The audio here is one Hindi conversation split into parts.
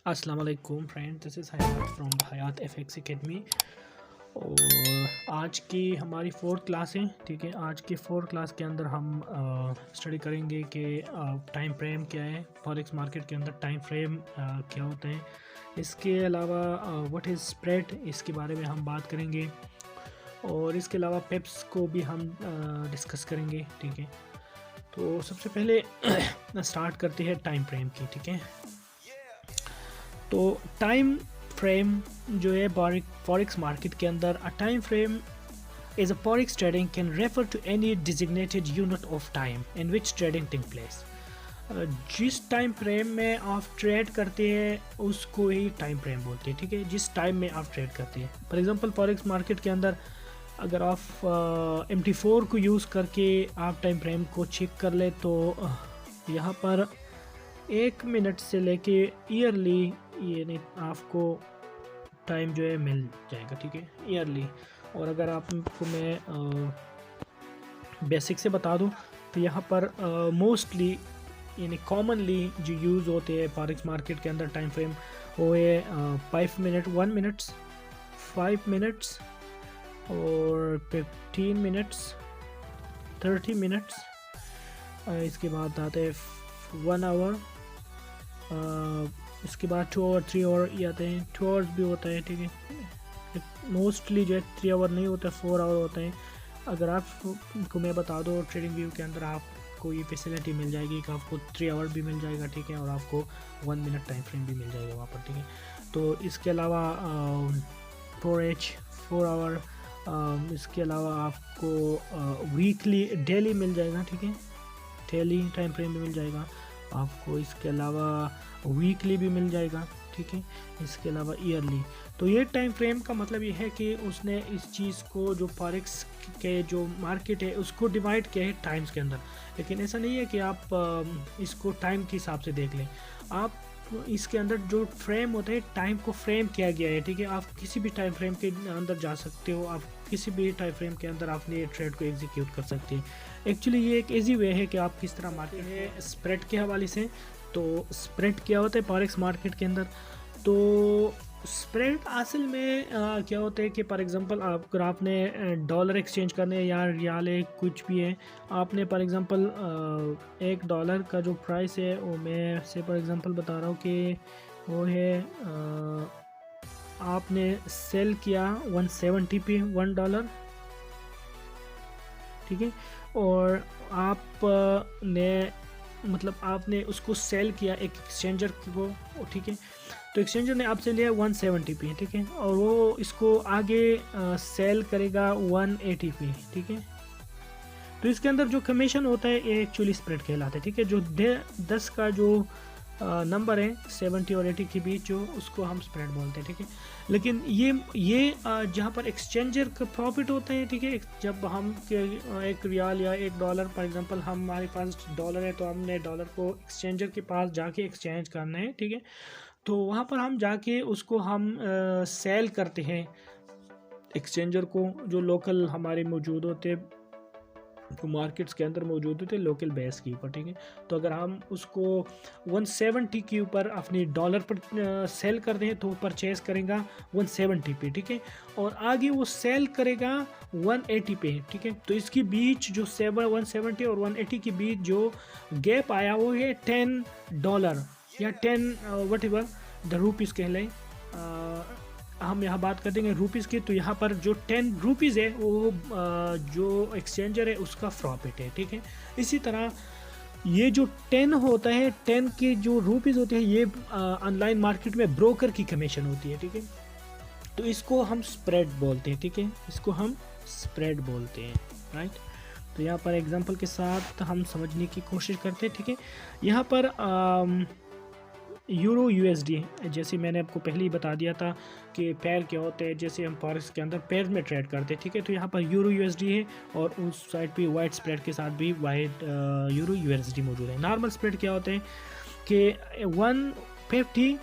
अस्सलाम वालेकुम friend, this is Hayat from Hayat FX academy. और आज की हमारी फोर्थ क्लास है। ठीक है, आज की फोर्थ क्लास के अंदर हम स्टडी करेंगे कि टाइम फ्रेम क्या है, फॉरेक्स मार्केट के अंदर टाइम फ्रेम क्या होता है। इसके अलावा व्हाट इज़ स्प्रेड, इसके बारे में हम बात करेंगे। और इसके अलावा पेप्स को भी हम डिस्कस करेंगे। ठीक है, तो सबसे पहले स्टार्ट करते हैं टाइम फ्रेम की। ठीक है, तो टाइम फ्रेम जो है फॉरेक्स मार्केट के अंदर, a time frame is a forex trading can refer to any designated unit of time in which trading take place. जिस टाइम फ्रेम में आप ट्रेड करते हैं उसको ही टाइम फ्रेम बोलते हैं। ठीक है, जिस टाइम में आप ट्रेड करते हैं। फॉर एग्जांपल फॉरेक्स मार्केट के अंदर अगर आप MT4 को यूज़ करके आप टाइम फ्रेम को चेक कर ले तो यहाँ पर 1 मिनट से लेके ईयरली ये आपको टाइम जो है मिल जाएगा। ठीक है, ईयरली। और अगर आपको मैं बेसिक से बता दूं तो यहाँ पर मोस्टली यानी कॉमनली जो यूज़ होते हैं फॉरेक्स मार्केट के अंदर टाइम फ्रेम, वो है 5 मिनट, 1 मिनट्स, 5 मिनट्स और 15 मिनट्स, 30 मिनट्स। इसके बाद आते हैं 1 आवर, इसके बाद 2 आवर, 3 आवर ये आते हैं, 2 आवर्स भी होता है। ठीक है, मोस्टली जो है 3 आवर नहीं होता, 4 आवर होता है। अगर आपको मैं बता दो ट्रेडिंग व्यू के अंदर आपको ये फैसिलिटी मिल जाएगी कि आपको 3 आवर भी मिल जाएगा। ठीक है, और आपको 1 मिनट टाइम फ्रेम भी मिल जाएगा वहाँ पर। ठीक है, तो इसके अलावा 4H 4 आवर, इसके अलावा आपको वीकली डेली मिल जाएगा। ठीक है, डेली टाइम फ्रेम भी मिल जाएगा आपको। इसके अलावा वीकली भी मिल जाएगा। ठीक है, इसके अलावा ईयरली। तो ये टाइम फ्रेम का मतलब ये है कि उसने इस चीज़ को, जो फॉरेक्स के जो मार्केट है उसको डिवाइड किया है टाइम्स के अंदर। लेकिन ऐसा नहीं है कि आप इसको टाइम के हिसाब से देख लें। आप इसके अंदर जो फ्रेम होता है, टाइम को फ्रेम किया गया है। ठीक है, आप किसी भी टाइम फ्रेम के अंदर जा सकते हो, आप किसी भी टाइम फ्रेम के अंदर अपने ट्रेड को एग्जीक्यूट कर सकते हैं। एक्चुअली ये एक इजी वे है कि आप किस तरह मार्केट है स्प्रेड के हवाले से। तो स्प्रेड क्या होता है फॉरेक्स मार्केट के अंदर? तो स्प्रेड असल में क्या होता है कि फॉर एग्जांपल अगर आपने डॉलर एक्सचेंज करने या रियाल है, कुछ भी है, आपने फॉर एग्जांपल $1 का जो प्राइस है वो मैं से फॉर एग्जांपल बता रहा हूँ कि वो है आपने सेल किया 170 पे $1। ठीक है, और आपने मतलब आपने उसको सेल किया एक एक्सचेंजर को। ठीक है, तो एक्सचेंजर ने आपसे लिया 170 पे। ठीक है, और वो इसको आगे सेल करेगा 180 पे। ठीक है, तो इसके अंदर जो कमीशन होता है ये एक्चुअली स्प्रेड कहलाता है। ठीक है, जो 10 का जो नंबर है 70 और 80 के बीच, जो उसको हम स्प्रेड बोलते हैं। ठीक है, लेकिन ये जहाँ पर एक्सचेंजर का प्रॉफिट होता है। ठीक है, जब हम एक रियाल या $1 फॉर एग्जांपल हमारे पास डॉलर है तो हमने डॉलर को एक्सचेंजर के पास जाके एक्सचेंज करना है। ठीक है, तो वहाँ पर हम जाके उसको हम सेल करते हैं एक्सचेंजर को, जो लोकल हमारे मौजूद होते मार्केट्स के अंदर मौजूद होते लोकल बेस के ऊपर। ठीक है, तो अगर हम उसको 170 के ऊपर अपने डॉलर पर सेल कर दें तो वो परचेज करेगा 170 पे। ठीक है, और आगे वो सेल करेगा 180 पे। ठीक है, तो इसके बीच जो 170 और 180 के बीच जो गैप आया वो है $10 या 10 वट एवर द रुपीज़ कहलाए। हम यहाँ बात कर देंगे रुपीज़ की, तो यहाँ पर जो 10 रुपीज़ है वो जो एक्सचेंजर है उसका प्रॉफिट है। ठीक है, इसी तरह ये जो 10 होता है, 10 के जो रुपीज़ होते हैं, ये ऑनलाइन मार्केट में ब्रोकर की कमीशन होती है। ठीक है, तो इसको हम स्प्रेड बोलते हैं। ठीक है, इसको हम स्प्रेड बोलते हैं, राइट। तो यहाँ पर एग्जांपल के साथ हम समझने की कोशिश करते हैं। ठीक है, यहाँ पर यूरो USD, जैसे मैंने आपको पहले ही बता दिया था कि पैर क्या होते हैं, जैसे हम फॉरेक्स के अंदर पैर में ट्रेड करते हैं। ठीक है, तो यहाँ पर यूरो USD है और उस साइड पे वाइट स्प्रेड के साथ भी वाइट यूरो USD मौजूद है। नॉर्मल स्प्रेड क्या होते हैं कि 150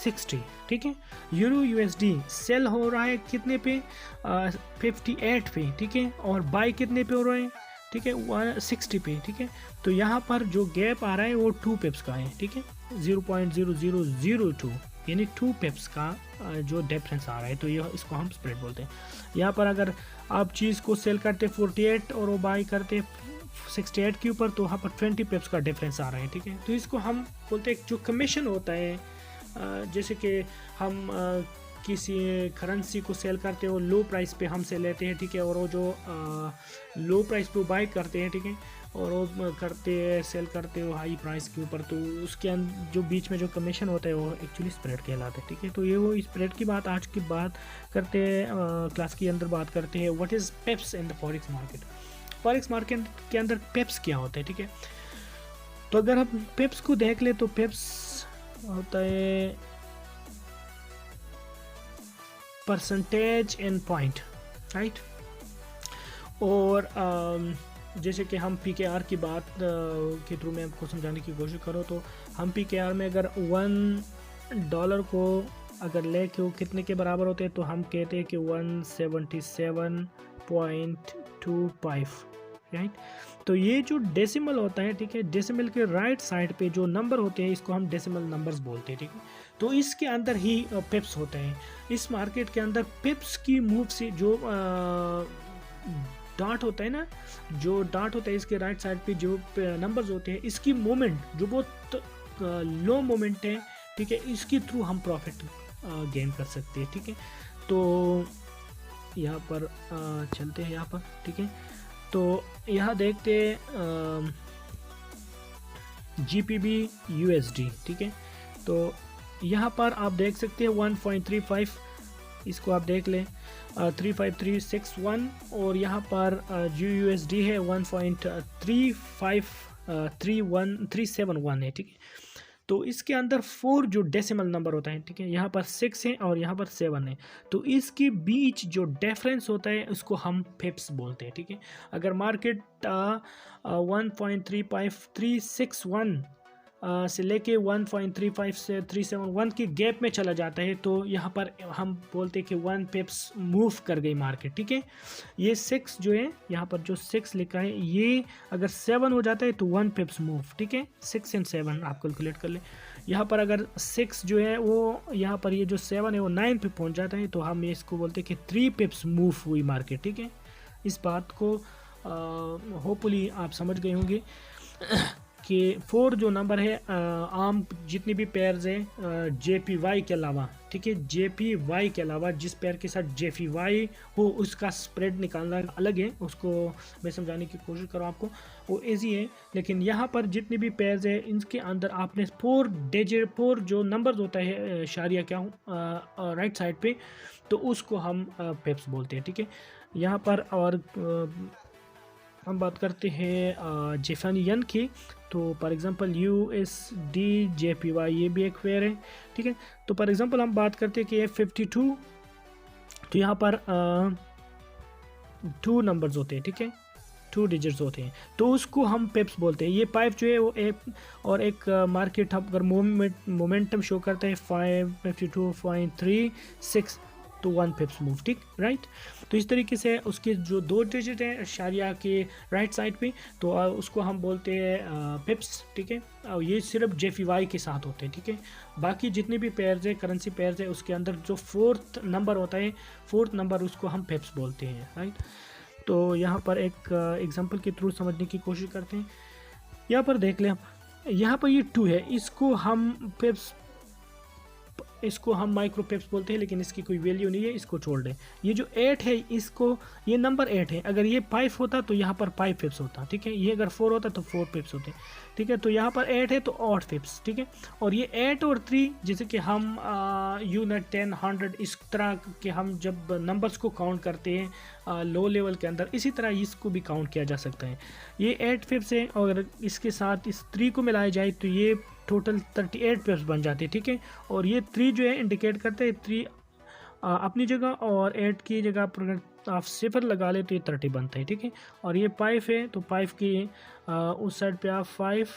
60। ठीक है, यूरो USD सेल हो रहा है कितने पे? 58 पे। ठीक है, और बाई कितने पे हो रहे हैं? ठीक है, 160 पे। ठीक है, तो यहाँ पर जो गैप आ रहा है वो 2 पिप्स का है। ठीक है, 0.0002 यानी 2 पिप्स का जो डिफरेंस आ रहा है, तो यह इसको हम स्प्रेड बोलते हैं। यहाँ पर अगर आप चीज़ को सेल करते 48 और वो बाई करते 68 के ऊपर, तो वहाँ पर 20 पिप्स का डिफरेंस आ रहा है, ठीक है। तो इसको हम बोलते हैं जो कमीशन होता है, जैसे कि हम किसी करेंसी को सेल करते हो लो प्राइस पे हमसे लेते हैं, ठीक है, और वो जो लो प्राइस पे बाई करते हैं, ठीक है, और वो करते सेल करते हो हाई प्राइस के ऊपर, तो उसके जो बीच में जो कमीशन होता है वो एक्चुअली स्प्रेड कहलाता है, ठीक है। तो ये वो स्प्रेड की बात आज की बात करते हैं, क्लास के अंदर बात करते हैं what is पिप्स in the forex market. Forex market के अंदर पिप्स क्या होता है, ठीक है। तो अगर हम पिप्स को देख ले तो पिप्स होता है परसेंटेज इन पॉइंट, राइट। और जैसे कि हम PKR की बात के थ्रू मैं आपको समझाने की कोशिश करूँ, तो हम PKR में अगर $1 को अगर ले के वो कितने के बराबर होते हैं, तो हम कहते हैं कि 177.25, राइट। तो ये जो डेसिमल होता है, ठीक है, डेसिमल के राइट साइड पे जो नंबर होते हैं इसको हम डेसिमल नंबर्स बोलते हैं, ठीक है। तो इसके अंदर ही पिप्स होते हैं। इस मार्केट के अंदर पिप्स की मूव से जो डार्ट होता है ना, जो डार्ट होता है इसके राइट साइड पे जो नंबर्स होते हैं, इसकी मोमेंट जो बहुत लो मोमेंट है, ठीक है, इसके थ्रू हम प्रॉफिट गेन कर सकते हैं, ठीक है। तो यहाँ पर चलते हैं यहाँ पर, ठीक है। तो यहाँ देखते GPB USD, ठीक है। तो यहाँ पर आप देख सकते हैं 1.35, इसको आप देख लें 35361, और यहाँ पर जो USD है 1.35371 है, ठीक है। तो इसके अंदर 4 जो डेसिमल नंबर होता है, ठीक है, यहाँ पर 6 है और यहाँ पर 7 है, तो इसके बीच जो डिफरेंस होता है उसको हम पिप्स बोलते हैं, ठीक है। अगर मार्केट 1.35361 से लेके 1.35 से 371 के गैप में चला जाता है, तो यहाँ पर हम बोलते हैं कि 1 पिप्स मूव कर गई मार्केट, ठीक है। ये 6 जो है यहाँ पर जो 6 लिखा है, ये अगर 7 हो जाता है तो 1 पिप्स मूव, ठीक है। 6 और 7 आप कैलकुलेट कर ले। यहाँ पर अगर 6 जो है वो यहाँ पर ये जो 7 है वो 9 पे पहुँच जाता है, तो हम इसको बोलते हैं कि 3 पिप्स मूव हुई मार्केट, ठीक है। इस बात को होपफुली आप समझ गए होंगे कि 4 जो नंबर है आम जितनी भी पेयर्स हैं JPY के अलावा, ठीक है, JPY के अलावा जिस पेयर के साथ JPY हो उसका स्प्रेड निकालना अलग है, उसको मैं समझाने की कोशिश करूँ आपको, वो ईजी है। लेकिन यहाँ पर जितनी भी पेयर्स है इनके अंदर आपने 4 जो नंबर्स होता है शारिया क्या हूँ राइट साइड पे, तो उसको हम पिप्स बोलते हैं, ठीक है। यहाँ पर और हम बात करते हैं जेफानी यन की, तो फॉर एग्जांपल USD JPY ये भी एक पेयर है, ठीक है। तो फॉर एग्जांपल हम बात करते हैं कि F52, तो यहाँ पर 2 नंबर्स होते हैं, ठीक है, 2 डिजिट्स होते हैं, तो उसको हम पिप्स बोलते हैं। ये पाइप जो है वो और एक मार्केट अगर मोमेंटम शो करता है 552.36, तो 1 पिप्स मूव, ठीक, राइट। तो इस तरीके से उसके जो 2 डिजिट हैं शारिया के राइट साइड पे, तो उसको हम बोलते हैं पिप्स, ठीक है। और ये सिर्फ JPY के साथ होते हैं, ठीक है। बाकी जितने भी पेयर्स है करेंसी पेयर्स है उसके अंदर जो 4th नंबर होता है, 4th नंबर उसको हम पिप्स बोलते हैं, राइट। तो यहाँ पर एक एग्जांपल के थ्रू समझने की कोशिश करते हैं। यहाँ पर देख लें, यहाँ पर ये 2 है, इसको हम माइक्रो पिप्स बोलते हैं, लेकिन इसकी कोई वैल्यू नहीं है, इसको छोड़ दें। ये जो 8 है, इसको ये नंबर 8 है, अगर ये 5 होता तो यहाँ पर 5 पिप्स होता, ठीक है। ये अगर 4 होता तो 4 पिप्स होते, ठीक है। तो यहाँ पर 8 है तो 8 पिप्स, ठीक है। और ये 8 और 3 जैसे कि हम यूनिट 10 100 इस तरह के हम जब नंबर्स को काउंट करते हैं लो लेवल के अंदर, इसी तरह इसको भी काउंट किया जा सकता है। ये 8 पिप्स है और इसके साथ इस 3 को मिलाया जाए तो ये टोटल 38 पिप्स बन जाते हैं, ठीक है। और ये 3 जो है इंडिकेट करते हैं 3 अपनी जगह, और 8 की जगह पर आप 0 लगा ले तो ये 30 बनता है, ठीक है। और ये 5 है तो 5 की उस साइड पे आप 5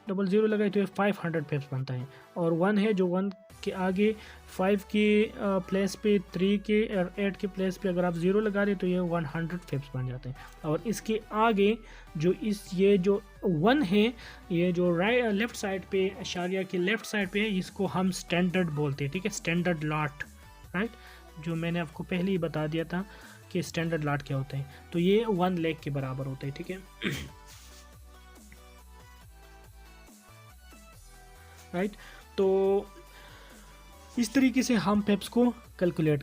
डबल ज़ीरो लगाए तो ये 500 फेप्स बनता है। और 1 है जो 1 के आगे 5 के प्लेस पे 3 के और 8 के प्लेस पे अगर आप ज़ीरो लगा रहे तो ये 100 फेप्स बन जाते हैं। और इसके आगे जो ये जो 1 है, ये जो लेफ़्ट साइड पे अशारिया के लेफ़्ट साइड पे है, इसको हम स्टैंडर्ड बोलते हैं, ठीक है, स्टैंडर्ड लॉट, राइट, जो मैंने आपको पहले ही बता दिया था कि स्टैंडर्ड लॉट क्या होते हैं। तो ये 1 लेग के बराबर होते हैं, ठीक है, राइट। तो इस तरीके से हम पेप्स को कैलकुलेट कर